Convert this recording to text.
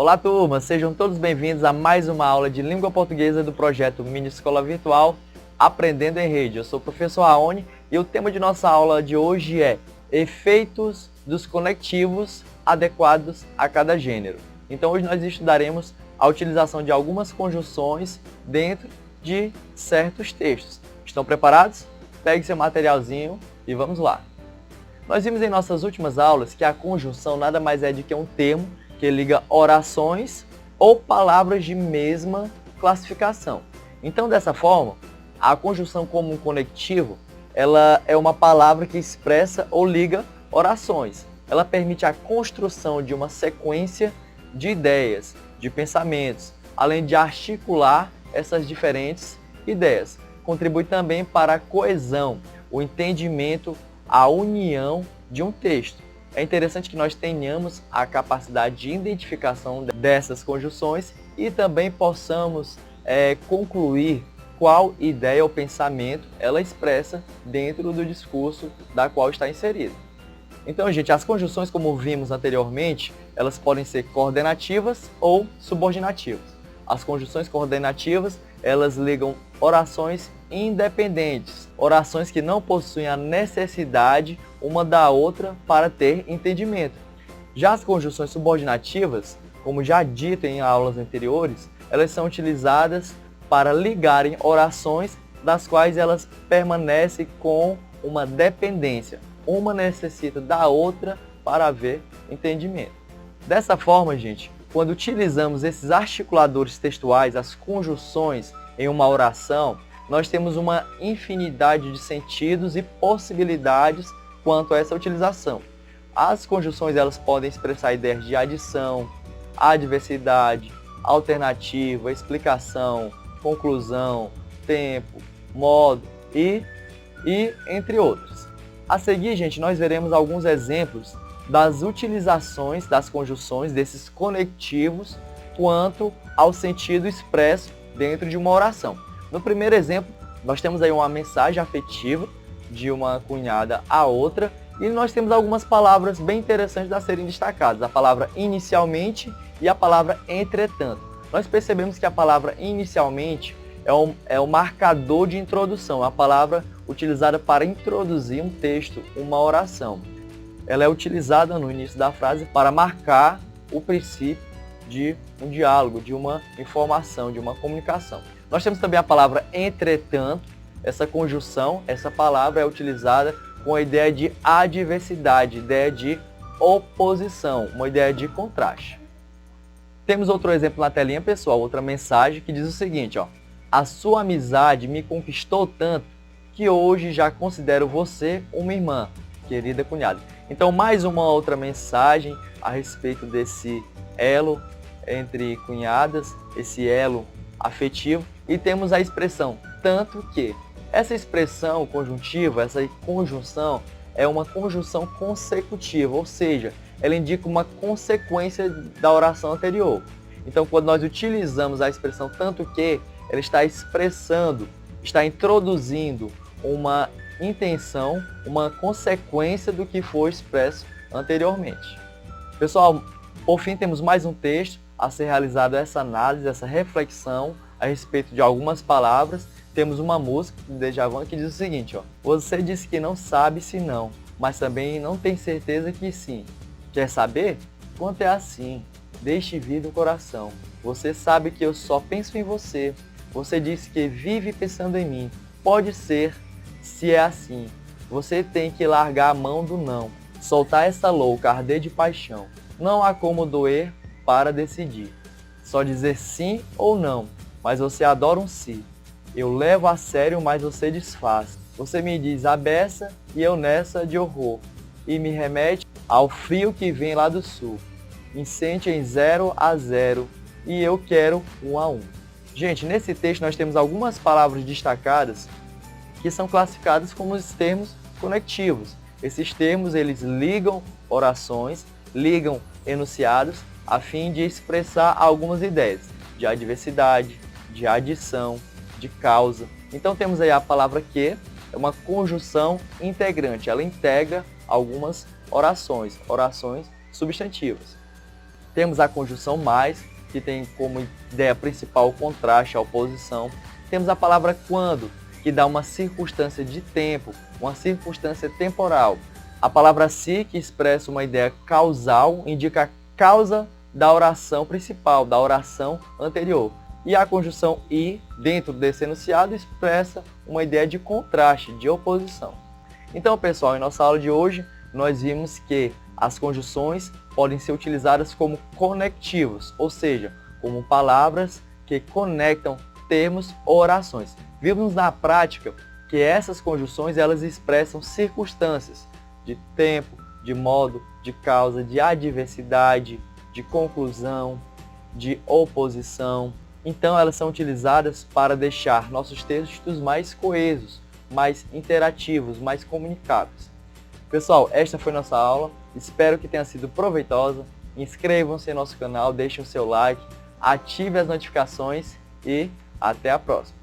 Olá, turma! Sejam todos bem-vindos a mais uma aula de língua portuguesa do projeto Mini Escola Virtual Aprendendo em Rede. Eu sou o professor Raoni e o tema de nossa aula de hoje é efeitos dos conectivos adequados a cada gênero. Então, hoje nós estudaremos a utilização de algumas conjunções dentro de certos textos. Estão preparados? Pegue seu materialzinho e vamos lá! Nós vimos em nossas últimas aulas que a conjunção nada mais é do que um termo que liga orações ou palavras de mesma classificação. Então, dessa forma, a conjunção como um conectivo, ela é uma palavra que expressa ou liga orações. Ela permite a construção de uma sequência de ideias, de pensamentos, além de articular essas diferentes ideias. Contribui também para a coesão, o entendimento, a união de um texto. É interessante que nós tenhamos a capacidade de identificação dessas conjunções e também possamos concluir qual ideia ou pensamento ela expressa dentro do discurso da qual está inserida. Então, gente, as conjunções, como vimos anteriormente, elas podem ser coordenativas ou subordinativas. As conjunções coordenativas, elas ligam orações independentes, orações que não possuem a necessidade uma da outra para ter entendimento. Já as conjunções subordinativas, como já dito em aulas anteriores, elas são utilizadas para ligarem orações das quais elas permanecem com uma dependência. Uma necessita da outra para haver entendimento. Dessa forma, gente, quando utilizamos esses articuladores textuais, as conjunções em uma oração, nós temos uma infinidade de sentidos e possibilidades quanto a essa utilização. As conjunções elas podem expressar ideias de adição, adversidade, alternativa, explicação, conclusão, tempo, modo e entre outros. A seguir, gente, nós veremos alguns exemplos das utilizações das conjunções, desses conectivos, quanto ao sentido expresso dentro de uma oração. No primeiro exemplo, nós temos aí uma mensagem afetiva de uma cunhada a outra e nós temos algumas palavras bem interessantes a serem destacadas. A palavra inicialmente e a palavra entretanto. Nós percebemos que a palavra inicialmente é o marcador de introdução, a palavra utilizada para introduzir um texto, uma oração. Ela é utilizada no início da frase para marcar o princípio de um diálogo, de uma informação, de uma comunicação. Nós temos também a palavra entretanto. Essa conjunção, essa palavra é utilizada com a ideia de adversidade, ideia de oposição, uma ideia de contraste. Temos outro exemplo na telinha, pessoal, outra mensagem que diz o seguinte, ó: a sua amizade me conquistou tanto que hoje já considero você uma irmã, querida cunhada. Então, mais uma outra mensagem a respeito desse elo entre cunhadas, esse elo afetivo. E temos a expressão tanto que. Essa expressão conjuntiva, essa conjunção, é uma conjunção consecutiva, ou seja, ela indica uma consequência da oração anterior. Então, quando nós utilizamos a expressão tanto que, ela está expressando, está introduzindo uma intenção, uma consequência do que foi expresso anteriormente. Pessoal, por fim, temos mais um texto a ser realizado essa análise, essa reflexão a respeito de algumas palavras. Temos uma música do Djavan que diz o seguinte, ó: você disse que não sabe se não, mas também não tem certeza que sim. Quer saber? Quanto é assim? Deixe vir do coração. Você sabe que eu só penso em você. Você disse que vive pensando em mim. Pode ser, se é assim. Você tem que largar a mão do não. Soltar essa louca, arder de paixão. Não há como doer para decidir. Só dizer sim ou não, mas você adora um sim. Eu levo a sério, mas você desfaz. Você me diz a beça e eu nessa de horror. E me remete ao frio que vem lá do sul. Incende em 0 a 0 e eu quero 1 a 1. Gente, nesse texto nós temos algumas palavras destacadas que são classificadas como os termos conectivos. Esses termos, eles ligam orações, ligam enunciados, a fim de expressar algumas ideias de adversidade, de adição, de causa. Então temos aí a palavra que, é uma conjunção integrante, ela integra algumas orações substantivas. Temos a conjunção mais, que tem como ideia principal o contraste, a oposição. Temos a palavra quando, que dá uma circunstância de tempo, uma circunstância temporal. A palavra se, que expressa uma ideia causal, indica a causa da oração principal, da oração anterior. E a conjunção e, dentro desse enunciado, expressa uma ideia de contraste, de oposição. Então, pessoal, em nossa aula de hoje, nós vimos que as conjunções podem ser utilizadas como conectivos, ou seja, como palavras que conectam termos ou orações. Vimos na prática que essas conjunções elas expressam circunstâncias de tempo, de modo, de causa, de adversidade, de conclusão, de oposição. Então elas são utilizadas para deixar nossos textos mais coesos, mais interativos, mais comunicáveis. Pessoal, esta foi nossa aula, espero que tenha sido proveitosa. Inscrevam-se em nosso canal, deixem o seu like, ative as notificações e até a próxima.